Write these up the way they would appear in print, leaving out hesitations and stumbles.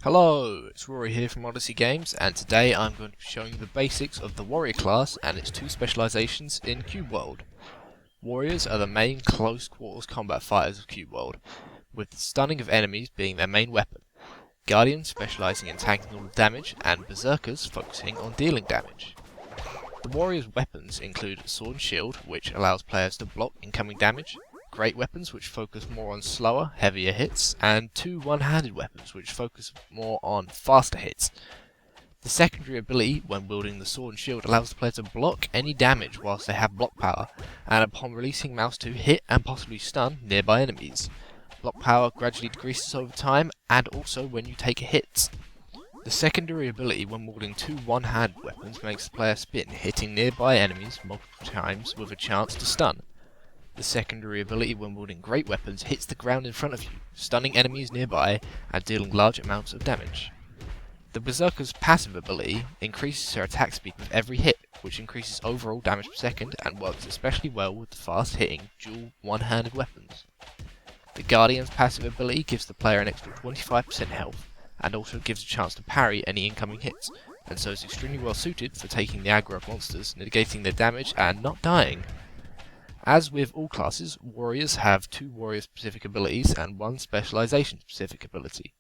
Hello, it's Ruari here from OdysseyGamez, and today I'm going to be showing you the basics of the warrior class and its two specializations in Cube World. Warriors are the main close quarters combat fighters of Cube World, with the stunning of enemies being their main weapon, Guardians specializing in tanking all the damage, and Berserkers focusing on dealing damage. The warriors' weapons include Sword and Shield, which allows players to block incoming damage, great weapons which focus more on slower, heavier hits, and two one-handed weapons which focus more on faster hits. The secondary ability when wielding the Sword and Shield allows the player to block any damage whilst they have block power, and upon releasing mouse to hit and possibly stun nearby enemies. Block power gradually decreases over time, and also when you take hits. The secondary ability when wielding two one-handed weapons makes the player spin, hitting nearby enemies multiple times with a chance to stun. The secondary ability when wielding great weapons hits the ground in front of you, stunning enemies nearby and dealing large amounts of damage. The Berserker's passive ability increases her attack speed with every hit, which increases overall damage per second and works especially well with the fast-hitting dual one-handed weapons. The Guardian's passive ability gives the player an extra 25% health and also gives a chance to parry any incoming hits, and so is extremely well suited for taking the aggro of monsters, negating their damage and not dying. As with all classes, warriors have two warrior-specific abilities and one specialization-specific ability.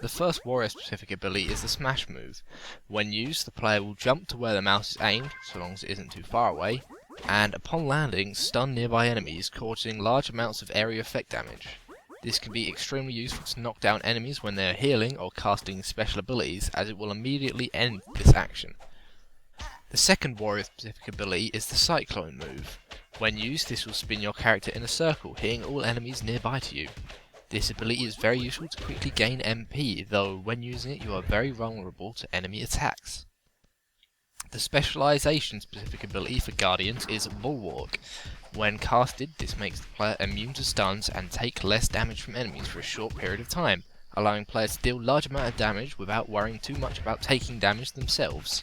The first warrior-specific ability is the Smash move. When used, the player will jump to where the mouse is aimed, so long as it isn't too far away, and upon landing, stun nearby enemies, causing large amounts of area effect damage. This can be extremely useful to knock down enemies when they are healing or casting special abilities, as it will immediately end this action. The second warrior-specific ability is the Cyclone move. When used, this will spin your character in a circle, hitting all enemies nearby to you. This ability is very useful to quickly gain MP, though when using it you are very vulnerable to enemy attacks. The specialization specific ability for Guardians is Bulwark. When casted, this makes the player immune to stuns and take less damage from enemies for a short period of time, allowing players to deal large amount of damage without worrying too much about taking damage themselves.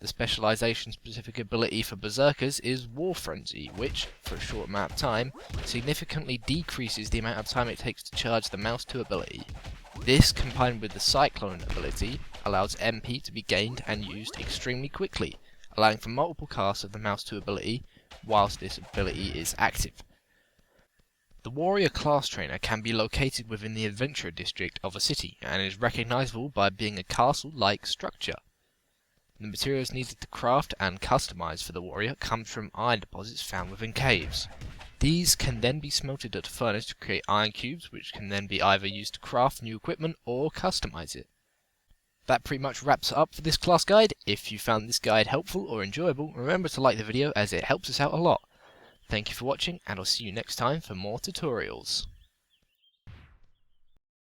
The specialization-specific ability for Berserkers is War Frenzy, which, for a short amount of time, significantly decreases the amount of time it takes to charge the mouse 2 ability. This, combined with the Cyclone ability, allows MP to be gained and used extremely quickly, allowing for multiple casts of the mouse 2 ability, whilst this ability is active. The warrior class trainer can be located within the adventurer district of a city, and is recognizable by being a castle-like structure. The materials needed to craft and customize for the warrior come from iron deposits found within caves. These can then be smelted at a furnace to create iron cubes, which can then be either used to craft new equipment or customize it. That pretty much wraps it up for this class guide. If you found this guide helpful or enjoyable, remember to like the video as it helps us out a lot. Thank you for watching, and I'll see you next time for more tutorials.